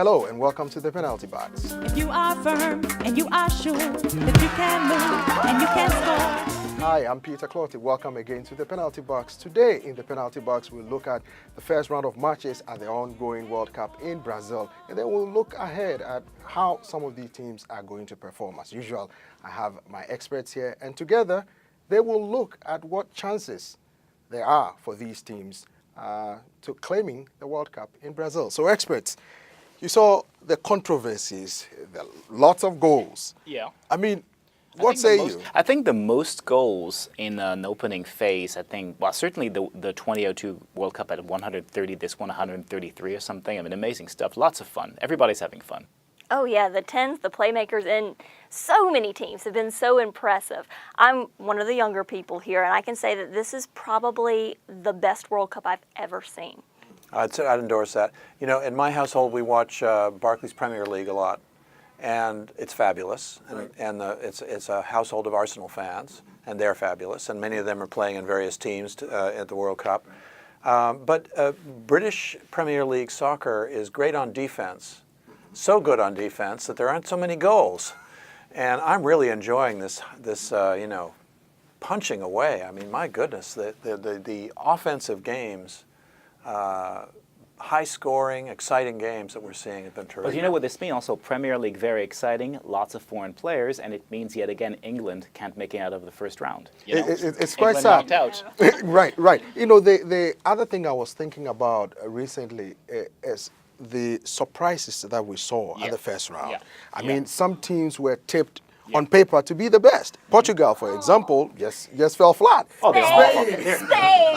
Hello and welcome to the Penalty Box. If you are firm and you are sure that you can move and you can score. Hi, I'm Peter Clotty. Welcome again to the Penalty Box. Today in the Penalty Box, we'll look at the first round of matches at the ongoing World Cup in Brazil. And then we'll look ahead at how some of these teams are going to perform. As usual, I have my experts here, and together they will look at what chances there are for these teams to claiming the World Cup in Brazil. So experts, you saw the controversies, lots of goals. Yeah. I mean, what say you? I think the most goals in an opening phase, certainly the 2002 World Cup at 130, this one 133 or something. I mean, amazing stuff. Lots of fun. Everybody's having fun. Oh yeah, the 10s, the playmakers, and so many teams have been so impressive. I'm one of the younger people here, and I can say that this is probably the best World Cup I've ever seen. I'd endorse that. You know, in my household, we watch Barclays Premier League a lot, and it's fabulous. And it's a household of Arsenal fans, and they're fabulous. And many of them are playing in various teams at the World Cup. But British Premier League soccer is great on defense. So good on defense that there aren't so many goals, and I'm really enjoying this punching away. I mean, my goodness, the offensive games, high scoring, exciting games that we're seeing have been terrific. But you know what this means also? Premier League, very exciting, lots of foreign players, and it means yet again England can't make it out of the first round. You know? It's quite England sad. knocked out. Right. You know, the other thing I was thinking about recently is the surprises that we saw at the first round. Yeah. I mean, some teams were tipped on paper to be the best. Portugal, for example, just fell flat. Oh, they're awful.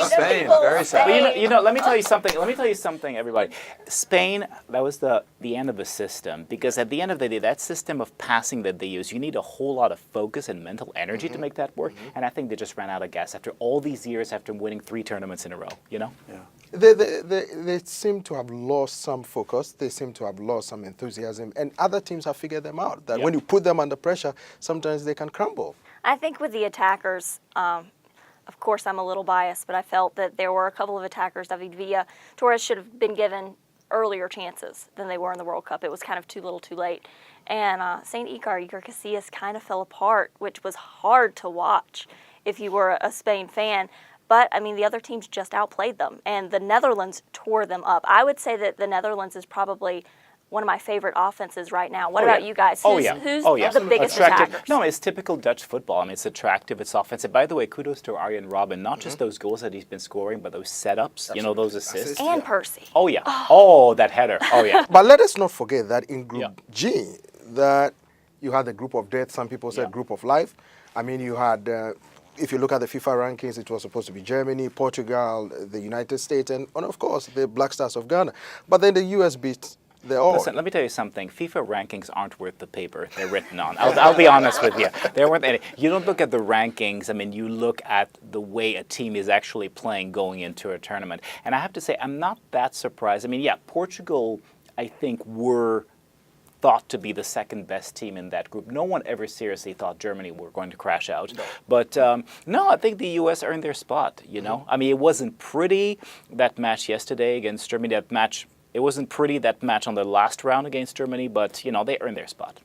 Spain, very sad. But you know, let me tell you something, everybody. Spain, that was the end of the system, because at the end of the day, that system of passing that they use, you need a whole lot of focus and mental energy to make that work. And I think they just ran out of gas after all these years, after winning 3 tournaments in a row. You know? Yeah. They seem to have lost some focus. They seem to have lost some enthusiasm, and other teams have figured them out. That when you put them under pressure, sometimes they can crumble. I think with the attackers, of course I'm a little biased, but I felt that there were a couple of attackers. David Villa, Torres should have been given earlier chances than they were in the World Cup. It was kind of too little too late. And Iker Casillas kind of fell apart, which was hard to watch if you were a Spain fan. But, I mean, the other teams just outplayed them, and the Netherlands tore them up. I would say that the Netherlands is probably one of my favorite offenses right now. What about you guys? Who's the biggest attackers? No, it's typical Dutch football. I mean, it's attractive, it's offensive. By the way, kudos to Arjen Robben, not just those goals that he's been scoring, but those setups, those assists. And Percy. Oh, yeah. Oh, that header. Oh, yeah. But let us not forget that in Group G, that you had the group of death, some people said group of life. I mean, you had, if you look at the FIFA rankings, it was supposed to be Germany, Portugal, the United States, and of course, the Black Stars of Ghana. But then the US beat the all. Listen, let me tell you something. FIFA rankings aren't worth the paper they're written on. I'll be honest with you. They're worth any. You don't look at the rankings. I mean, you look at the way a team is actually playing going into a tournament. And I have to say, I'm not that surprised. I mean, Portugal, I think, were thought to be the second best team in that group. No one ever seriously thought Germany were going to crash out. No. But no, I think the U.S. earned their spot, you know. I mean, it wasn't pretty, that match yesterday against Germany. It wasn't pretty, that match on the last round against Germany, but, they earned their spot.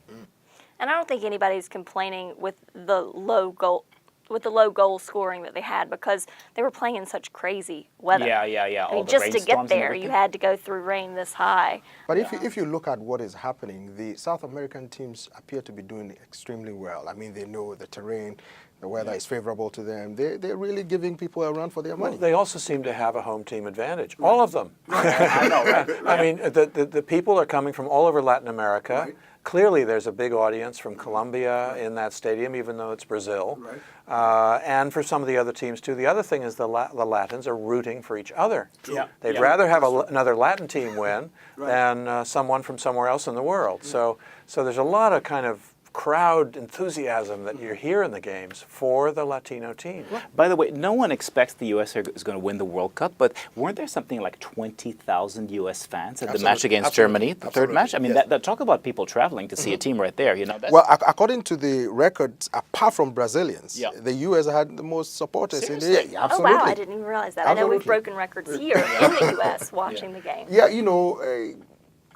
And I don't think anybody's complaining with the low goal scoring that they had, because they were playing in such crazy weather. Yeah. I mean, just to get there, you had to go through rain this high. But if you look at what is happening, the South American teams appear to be doing extremely well. I mean, they know the terrain, the weather is favorable to them. They're really giving people a run for their money. Well, they also seem to have a home team advantage. All of them. I know, right? I mean, the people are coming from all over Latin America. Right. Clearly, there's a big audience from Colombia in that stadium, even though it's Brazil. Right. And for some of the other teams, too. The other thing is the Latins are rooting for each other. Yeah. They'd rather have another Latin team win than someone from somewhere else in the world. So there's a lot of kind of crowd enthusiasm that you hear in the games for the Latino team. By the way, no one expects the U.S. is going to win the World Cup, but weren't there something like 20,000 U.S. fans at the match against Germany, the third match? I mean, that talk about people traveling to see a team right there. Well, according to the records, apart from Brazilians, the U.S. had the most supporters in the year. Yeah, absolutely. Oh, wow, I didn't even realize that. Absolutely. I know we've broken records here in the U.S. watching the game. Yeah,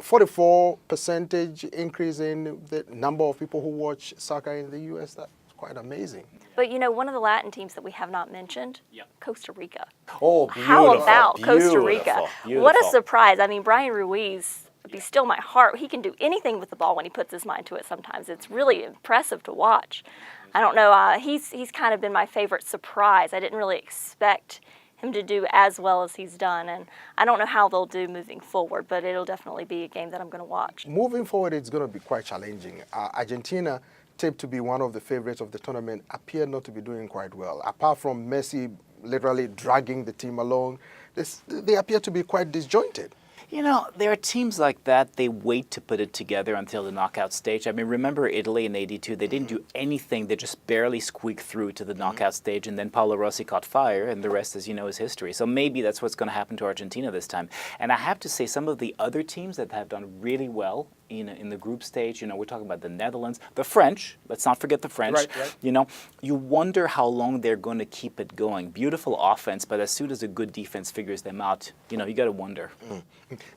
44 percentage increase in the number of people who watch soccer in the U.S. That's quite amazing. But you know, one of the Latin teams that we have not mentioned, Costa Rica. Oh, How about Costa Rica? Beautiful. What a surprise. I mean, Brian Ruiz, be still my heart. He can do anything with the ball when he puts his mind to it sometimes. It's really impressive to watch. I don't know. He's kind of been my favorite surprise. I didn't really expect him to do as well as he's done. And I don't know how they'll do moving forward, but it'll definitely be a game that I'm going to watch. Moving forward, it's going to be quite challenging. Argentina, tipped to be one of the favorites of the tournament, appear not to be doing quite well. Apart from Messi literally dragging the team along, they appear to be quite disjointed. You know, there are teams like that, they wait to put it together until the knockout stage. I mean, remember Italy in '82, they didn't do anything, they just barely squeaked through to the knockout stage, and then Paolo Rossi caught fire, and the rest, as you know, is history. So maybe that's what's going to happen to Argentina this time. And I have to say, some of the other teams that have done really well in the group stage, you know, we're talking about the Netherlands, the French, let's not forget the French. Right. You know, you wonder how long they're going to keep it going. Beautiful offense, but as soon as a good defense figures them out, you know, you got to wonder.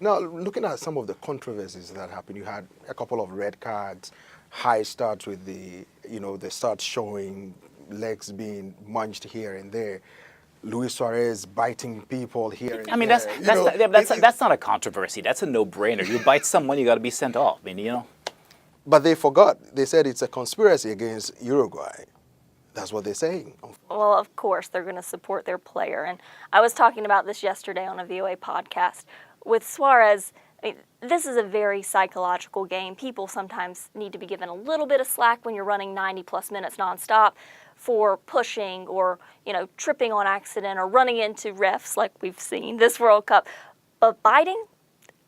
Now, looking at some of the controversies that happened, you had a couple of red cards, high starts with the starts showing legs being munched here and there. Luis Suarez biting people here and I mean, there. that's not a controversy. That's a no-brainer. You bite someone, you got to be sent off. I mean, you know. But they forgot. They said it's a conspiracy against Uruguay. That's what they're saying. Well, of course, they're going to support their player. And I was talking about this yesterday on a VOA podcast. With Suarez, I mean, this is a very psychological game. People sometimes need to be given a little bit of slack when you're running 90-plus minutes nonstop for pushing or, you know, tripping on accident or running into refs like we've seen this World Cup. But biting,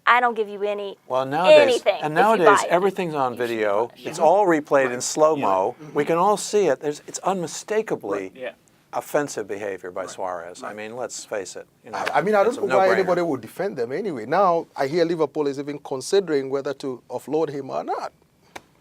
I don't give you anything. Nowadays if you bite. everything's on video. It's all replayed in slow-mo. We can all see it. It's unmistakably offensive behavior by Suarez. I mean, let's face it. You know, I mean, I it's don't a know why no-brainer. anybody would defend them anyway. Now, I hear Liverpool is even considering whether to offload him or not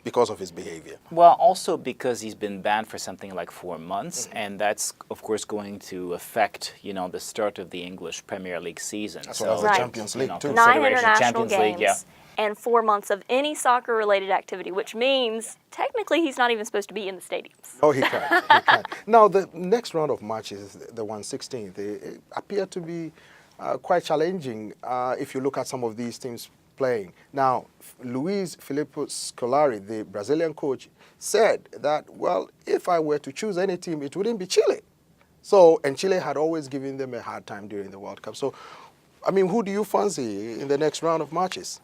because of his behavior. Well, also because he's been banned for something like 4 months, and that's, of course, going to affect, you know, the start of the English Premier League season. As well as the Right. Champions League, too. 9 consideration, international Champions games League, and 4 months of any soccer-related activity, which means technically he's not even supposed to be in the stadiums. Oh, he can. He can. Now, the next round of matches, the 1/16, they appear to be quite challenging if you look at some of these teams playing. Now, Luis Filippo Scolari, the Brazilian coach, said that, well, if I were to choose any team, it wouldn't be Chile. So, and Chile had always given them a hard time during the World Cup. So, I mean, who do you fancy in the next round of matches?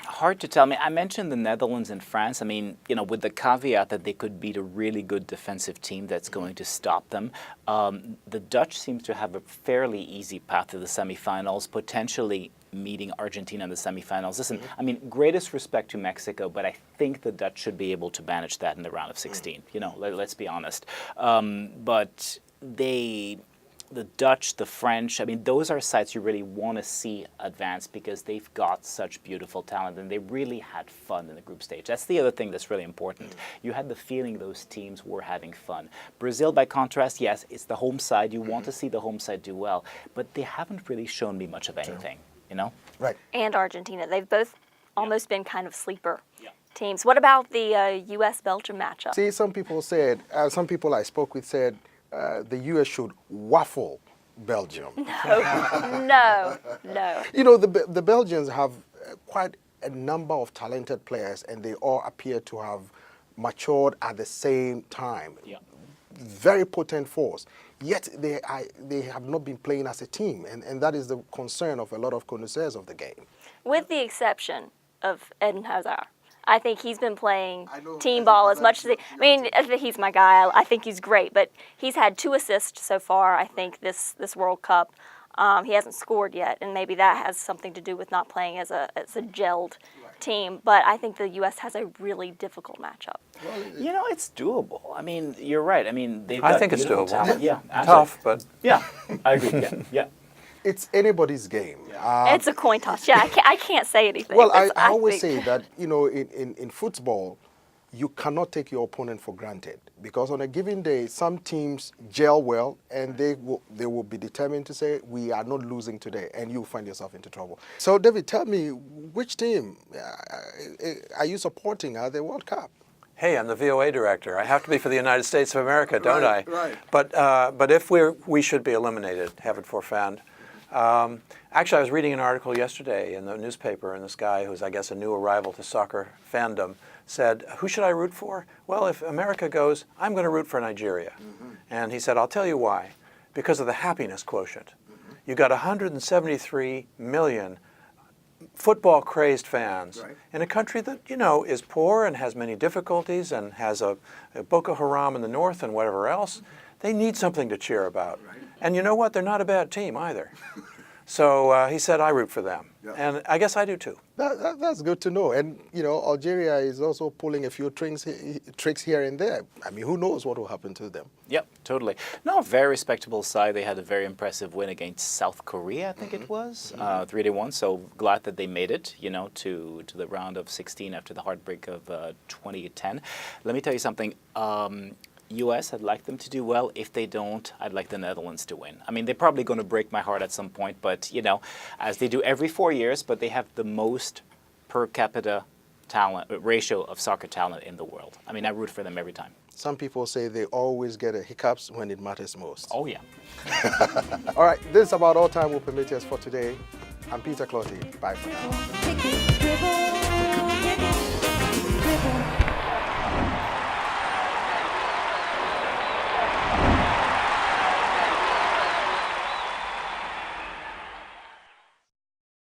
Hard to tell. I mean, I mentioned the Netherlands and France. I mean, you know, with the caveat that they could beat a really good defensive team that's going to stop them. The Dutch seems to have a fairly easy path to the semifinals, potentially meeting Argentina in the semifinals. Listen, I mean, greatest respect to Mexico, but I think the Dutch should be able to manage that in the round of 16. You know, let's be honest. But the Dutch, the French, I mean, those are sides you really want to see advance because they've got such beautiful talent and they really had fun in the group stage. That's the other thing that's really important. You had the feeling those teams were having fun. Brazil, by contrast, yes, it's the home side. You want to see the home side do well, but they haven't really shown me much of anything, you know? Right. And Argentina. They've both almost been kind of sleeper teams. What about the U.S.-Belgium matchup? See, some people I spoke with said the U.S. should waffle Belgium. No. You know, the Belgians have quite a number of talented players, and they all appear to have matured at the same time. Yeah. Very potent force. Yet they have not been playing as a team, and that is the concern of a lot of connoisseurs of the game. With the exception of Eden Hazard. I think he's been playing I know, team I ball know, as much as he, I mean, he's my guy. I think he's great, but he's had 2 assists so far, I think, this World Cup. He hasn't scored yet, and maybe that has something to do with not playing as a gelled team. But I think the U.S. has a really difficult matchup. You know, it's doable. I mean, you're right. I mean, they've I got think it's beautiful doable. talent. Yeah, Tough, but Yeah, I agree. Yeah. It's anybody's game. It's a coin toss. Yeah, I can't say anything. Well, I It's- always think- say that, you know, in football, you cannot take your opponent for granted, because on a given day, some teams gel well and they will be determined to say, we are not losing today, and you find yourself into trouble. So, David, tell me, which team are you supporting at the World Cup? Hey, I'm the VOA director. I have to be for the United States of America, don't I? Right. But if we should be eliminated, heaven forfend. Actually, I was reading an article yesterday in the newspaper, and this guy, who's I guess a new arrival to soccer fandom, said, who should I root for? Well, if America goes, I'm going to root for Nigeria. And he said, I'll tell you why. Because of the happiness quotient. You got 173 million football-crazed fans in a country that, you know, is poor and has many difficulties and has a Boko Haram in the north and whatever else. They need something to cheer about. And you know what? They're not a bad team either. So he said, I root for them. And I guess I do too. That's good to know. And, you know, Algeria is also pulling a few tricks here and there. I mean, who knows what will happen to them? Yep, totally. No, very respectable side. They had a very impressive win against South Korea, I think it was, 3-1. So glad that they made it, you know, to the round of 16 after the heartbreak of 2010. Let me tell you something. US, I'd like them to do well. If they don't, I'd like the Netherlands to win. I mean, they're probably going to break my heart at some point, but, you know, as they do every 4 years, but they have the most per capita talent ratio of soccer talent in the world. I mean, I root for them every time. Some people say they always get a hiccups when it matters most. Oh, yeah. All right, this is about all time will permit us for today. I'm Peter Clotty. Bye for now.